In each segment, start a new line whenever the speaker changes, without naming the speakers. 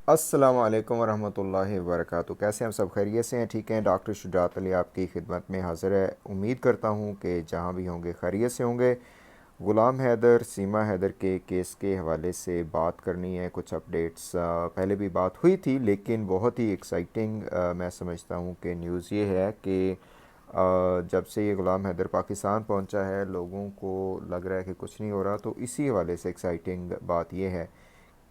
السلام علیکم ورحمۃ اللہ وبرکاتہ۔ کیسے ہیں ہم سب؟ خیریت سے ہیں؟ ٹھیک ہیں؟ ڈاکٹر شجاعت علی آپ کی خدمت میں حاضر ہے۔ امید کرتا ہوں کہ جہاں بھی ہوں گے خیریت سے ہوں گے۔ غلام حیدر، سیما حیدر کے کیس کے حوالے سے بات کرنی ہے، کچھ اپڈیٹس پہلے بھی بات ہوئی تھی لیکن بہت ہی ایکسائٹنگ میں سمجھتا ہوں کہ نیوز یہ ہے کہ جب سے یہ غلام حیدر پاکستان پہنچا ہے لوگوں کو لگ رہا ہے کہ کچھ نہیں ہو رہا، تو اسی حوالے سے ایکسائٹنگ بات یہ ہے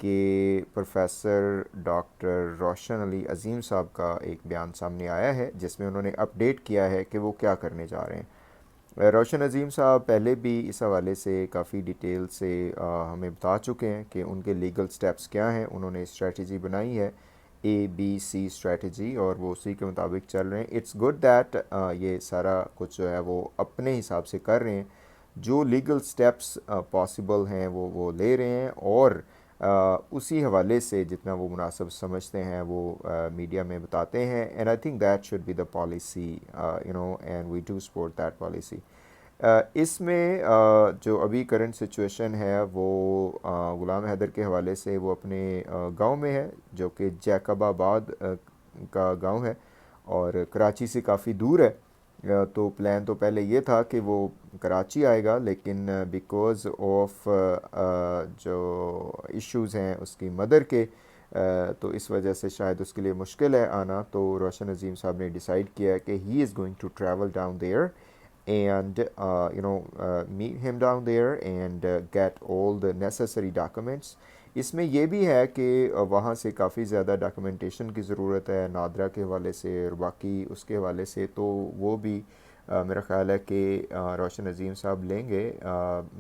کہ پروفیسر ڈاکٹر روشن علی عظیم صاحب کا ایک بیان سامنے آیا ہے جس میں انہوں نے اپڈیٹ کیا ہے کہ وہ کیا کرنے جا رہے ہیں۔ روشن عظیم صاحب پہلے بھی اس حوالے سے کافی ڈیٹیل سے ہمیں بتا چکے ہیں کہ ان کے لیگل سٹیپس کیا ہیں۔ انہوں نے اسٹریٹجی بنائی ہے ABC اسٹریٹجی، اور وہ اسی کے مطابق چل رہے ہیں۔ اٹس گڈ دیٹ یہ سارا کچھ جو ہے وہ اپنے حساب سے کر رہے ہیں، جو لیگل سٹیپس پاسبل ہیں وہ لے رہے ہیں، اور اسی حوالے سے جتنا وہ مناسب سمجھتے ہیں وہ میڈیا میں بتاتے ہیں۔ And I think that should be the policy, and we do support that policy. اس میں جو ابھی کرنٹ سچویشن ہے وہ غلام حیدر کے حوالے سے وہ اپنے گاؤں میں ہے، جو کہ جیکب آباد کا گاؤں ہے اور کراچی سے کافی دور ہے۔ تو پلان تو پہلے یہ تھا کہ وہ کراچی آئے گا، لیکن بیکوز آف جو ایشوز ہیں اس کی مدر کے، تو اس وجہ سے شاید اس کے لیے مشکل ہے آنا، تو روشن عظیم صاحب نے ڈیسائیڈ کیا ہے کہ he is going to travel down there and meet him down there and get all the necessary documents۔ اس میں یہ بھی ہے کہ وہاں سے کافی زیادہ ڈاکومنٹیشن کی ضرورت ہے نادرا کے حوالے سے اور باقی اس کے حوالے سے، تو وہ بھی میرا خیال ہے کہ روشن عظیم صاحب لیں گے۔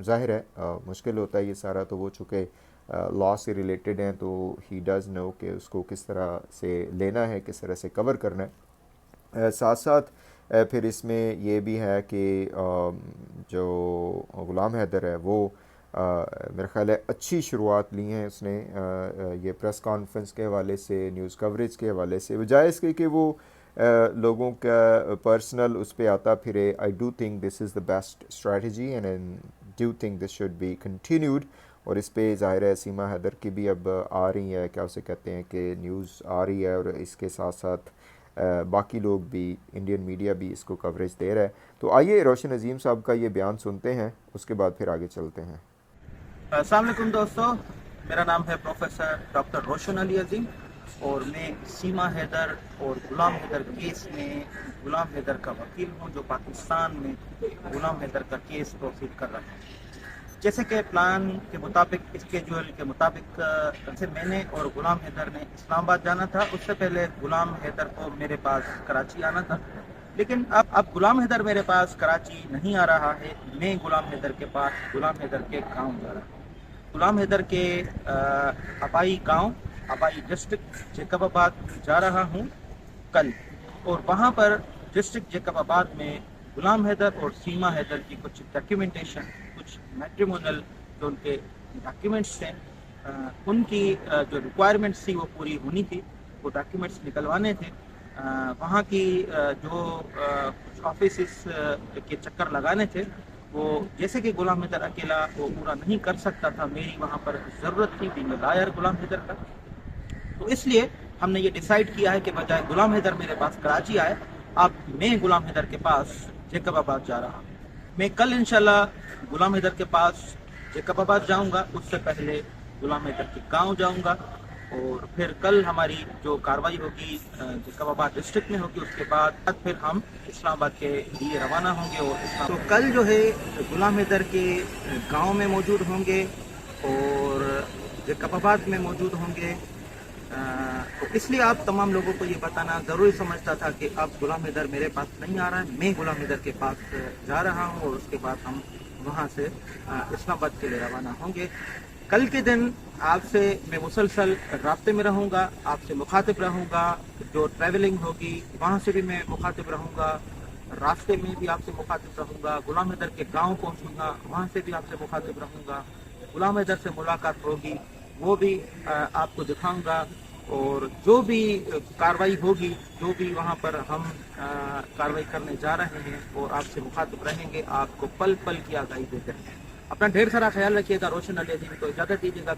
ظاہر ہے مشکل ہوتا ہے یہ سارا، تو وہ چونکہ لاء سے ریلیٹڈ ہیں تو ہی ڈز نو کہ اس کو کس طرح سے لینا ہے، کس طرح سے کور کرنا ہے۔ ساتھ ساتھ پھر اس میں یہ بھی ہے کہ جو غلام حیدر ہے وہ میرا خیال ہے اچھی شروعات لی ہیں اس نے یہ پریس کانفرنس کے حوالے سے، نیوز کوریج کے حوالے سے، بجائے اس کے کہ وہ لوگوں کا پرسنل اس پہ آتا پھرے۔ I do think this is the best strategy and do think this should be continued. اور اس پہ ظاہر ہے سیما حیدر کی بھی اب آ رہی ہے، کیا اسے کہتے ہیں کہ نیوز آ رہی ہے، اور اس کے ساتھ ساتھ باقی لوگ بھی، انڈین میڈیا بھی اس کو کوریج دے رہا ہے۔ تو آئیے روشن عظیم صاحب کا یہ بیان سنتے ہیں، اس کے بعد پھر آگے چلتے ہیں۔
السلام علیکم دوستو، میرا نام ہے پروفیسر ڈاکٹر روشن علی عظیم، اور میں سیما حیدر اور غلام حیدر کیس میں غلام حیدر کا وکیل ہوں، جو پاکستان میں غلام حیدر کا کیس پروسیڈ کر رہا ہوں۔ جیسے کہ پلان کے مطابق، اسکیجول کے مطابق، سے میں نے اور غلام حیدر نے اسلام آباد جانا تھا۔ اس سے پہلے غلام حیدر کو میرے پاس کراچی آنا تھا، لیکن اب غلام حیدر میرے پاس کراچی نہیں آ رہا ہے، میں غلام حیدر کے پاس غلام حیدر کے گاؤں جا رہا ہوں۔ غلام حیدر کے آبائی گاؤں، آبائی ڈسٹرکٹ جیکب آباد جا رہا ہوں کل، اور وہاں پر ڈسٹرکٹ جیکب آباد میں غلام حیدر اور سیما حیدر کی کچھ ڈاکیومنٹیشن، کچھ میٹریمونل جو ان کے ڈاکیومنٹس تھے، ان کی جو ریکوائرمنٹس تھی وہ پوری ہونی تھی، وہ ڈاکیومنٹس نکلوانے تھے۔ وہاں کی جو کچھ آفیسز کے چکر لگانے تھے، وہ جیسے کہ غلام حیدر اکیلا وہ پورا نہیں کر سکتا تھا، میری وہاں پر ضرورت تھی بینگ لائر غلام حیدر کا۔ تو اس لیے ہم نے یہ ڈیسائیڈ کیا ہے کہ بجائے غلام حیدر میرے پاس کراچی آئے، اب میں غلام حیدر کے پاس جیکب آباد جا رہا ہوں۔ میں کل انشاءاللہ غلام حیدر کے پاس جیکب آباد جاؤں گا، اس سے پہلے غلام حیدر کے گاؤں جاؤں گا، اور پھر کل ہماری جو کاروائی ہوگی جیکب آباد ڈسٹرکٹ میں ہوگی، اس کے بعد پھر ہم اسلام آباد کے لیے روانہ ہوں گے۔ اور تو کل جو ہے غلام حیدر کے گاؤں میں موجود ہوں گے اور جیکب آباد میں موجود ہوں گے۔ تو اس لیے آپ تمام لوگوں کو یہ بتانا ضروری سمجھتا تھا کہ اب غلام حیدر میرے پاس نہیں آ رہا ہے، میں غلام حیدر کے پاس جا رہا ہوں، اور اس کے بعد ہم وہاں سے اسلام آباد کے لیے روانہ ہوں گے۔ کل کے دن آپ سے میں مسلسل رابطے میں رہوں گا، آپ سے مخاطب رہوں گا، جو ٹریولنگ ہوگی وہاں سے بھی میں مخاطب رہوں گا، راستے میں بھی آپ سے مخاطب رہوں گا، غلام حیدر کے گاؤں پہنچوں گا وہاں سے بھی آپ سے مخاطب رہوں گا، غلام حیدر سے ملاقات ہوگی وہ بھی آپ کو دکھاؤں گا، اور جو بھی کاروائی ہوگی، جو بھی وہاں پر ہم کاروائی کرنے جا رہے ہیں، اور آپ سے مخاطب رہیں گے، آپ کو پل پل کی آگاہی دیتے ہیں۔ اپنا ڈھیر سارا خیال رکھیے گا۔ روشن علی عظیم کو اجازت دیجیے گا،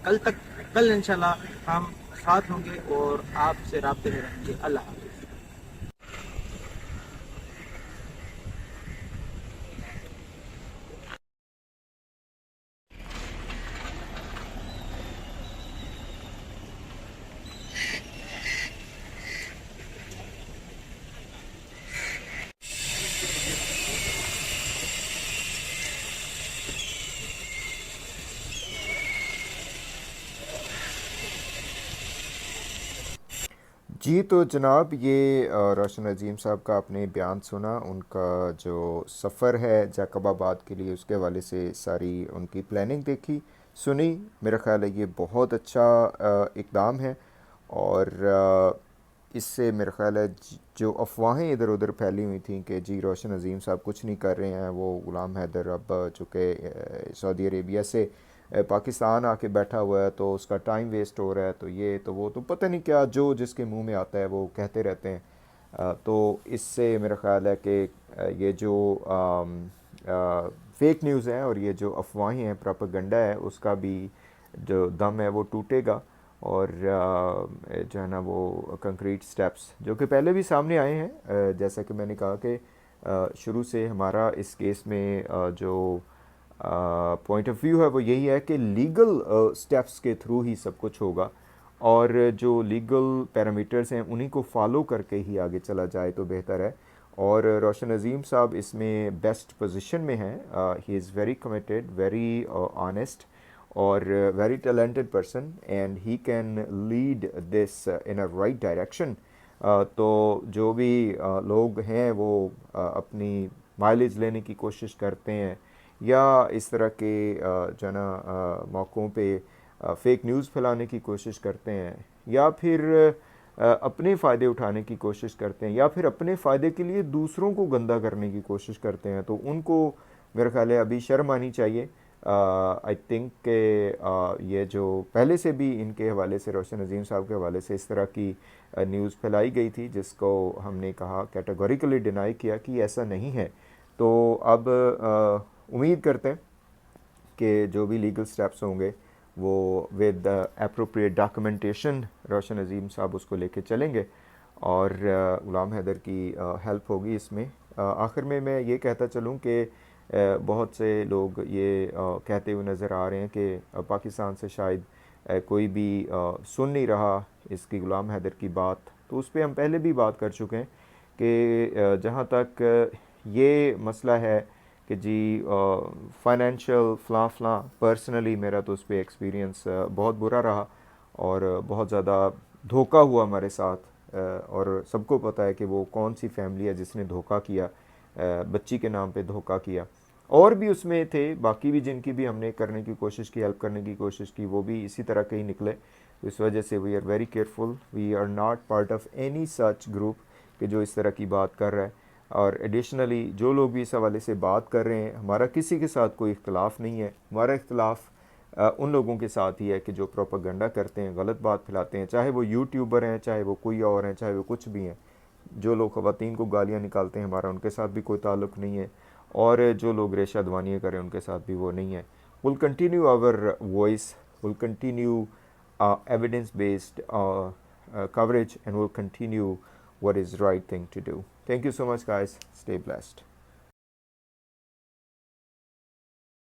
کل انشاءاللہ ہم ساتھ ہوں گے اور آپ سے رابطے میں رہیں گے. اللہ حافظ.
جی تو جناب یہ روشن عظیم صاحب کا آپ نے بیان سنا. ان کا جو سفر ہے جیکب آباد کے لیے اس کے حوالے سے ساری ان کی پلاننگ دیکھی سنی. میرا خیال ہے یہ بہت اچھا اقدام ہے. اور اس سے میرا خیال ہے جو افواہیں ادھر ادھر پھیلی ہوئی تھیں کہ جی روشن عظیم صاحب کچھ نہیں کر رہے ہیں, وہ غلام حیدر اب چونکہ سعودی عربیہ سے پاکستان آ کے بیٹھا ہوا ہے تو اس کا ٹائم ویسٹ ہو رہا ہے, تو یہ تو وہ تو پتہ نہیں کیا جو جس کے منہ میں آتا ہے وہ کہتے رہتے ہیں. تو اس سے میرا خیال ہے کہ یہ جو فیک نیوز ہیں اور یہ جو افواہیں ہیں, پراپیگنڈا ہے, اس کا بھی جو دم ہے وہ ٹوٹے گا. اور جو ہے نا وہ کنکریٹ سٹیپس جو کہ پہلے بھی سامنے آئے ہیں, جیسا کہ میں نے کہا کہ شروع سے ہمارا اس کیس میں جو پوائنٹ آف ویو ہے وہ یہی ہے کہ لیگل سٹیپس کے تھرو ہی سب کچھ ہوگا, اور جو لیگل پیرامیٹرز ہیں انہیں کو فالو کر کے ہی آگے چلا جائے تو بہتر ہے. اور روشن عظیم صاحب اس میں بیسٹ پوزیشن میں ہیں. He is very committed, very honest اور very talented person, and he can lead this in a right direction. تو جو بھی لوگ ہیں وہ اپنی مائلیج لینے کی کوشش کرتے ہیں یا اس طرح کے جو ہے نا موقعوں پہ فیک نیوز پھیلانے کی کوشش کرتے ہیں یا پھر اپنے فائدے اٹھانے کی کوشش کرتے ہیں یا پھر اپنے فائدے کے لیے دوسروں کو گندا کرنے کی کوشش کرتے ہیں, تو ان کو میرا خیال ہے ابھی شرم آنی چاہیے. آئی تھنک کہ یہ جو پہلے سے بھی ان کے حوالے سے روشن عظیم صاحب کے حوالے سے اس طرح کی نیوز پھیلائی گئی تھی جس کو ہم نے کہا کیٹیگوریکلی ڈینائی کیا کہ ایسا نہیں ہے. تو اب امید کرتے ہیں کہ جو بھی لیگل سٹیپس ہوں گے وہ ود اپروپریٹ ڈاکومنٹیشن روشن عظیم صاحب اس کو لے کے چلیں گے اور غلام حیدر کی ہیلپ ہوگی اس میں. آخر میں یہ کہتا چلوں کہ بہت سے لوگ یہ کہتے ہوئے نظر آ رہے ہیں کہ پاکستان سے شاید کوئی بھی سن نہیں رہا اس کی غلام حیدر کی بات, تو اس پہ ہم پہلے بھی بات کر چکے ہیں کہ جہاں تک یہ مسئلہ ہے کہ جی فائنینشیل فلاں پرسنلی میرا تو اس پہ ایکسپیرینس بہت برا رہا اور بہت زیادہ دھوکہ ہوا ہمارے ساتھ, اور سب کو پتہ ہے کہ وہ کون سی فیملی ہے جس نے دھوکہ کیا, بچی کے نام پہ دھوکہ کیا. اور بھی اس میں تھے باقی بھی جن کی بھی ہم نے کرنے کی کوشش کی, ہیلپ کرنے کی کوشش کی, وہ بھی اسی طرح کے ہی نکلے. تو اس وجہ سے we are very careful, we are not part of any such group کہ جو اس طرح کی بات کر رہا ہے. اور ایڈیشنلی جو لوگ بھی اس حوالے سے بات کر رہے ہیں, ہمارا کسی کے ساتھ کوئی اختلاف نہیں ہے. ہمارا اختلاف ان لوگوں کے ساتھ ہی ہے کہ جو پروپیگنڈا کرتے ہیں, غلط بات پھیلاتے ہیں, چاہے وہ یوٹیوبر ہیں, چاہے وہ کوئی اور ہیں, چاہے وہ کچھ بھی ہیں. جو لوگ خواتین کو گالیاں نکالتے ہیں ہمارا ان کے ساتھ بھی کوئی تعلق نہیں ہے, اور جو لوگ ریشہ دوانیاں کریں ان کے ساتھ بھی وہ نہیں ہے. Will continue our voice, will continue evidence based coverage, and will continue what is right thing to do. Thank you so much guys, stay blessed.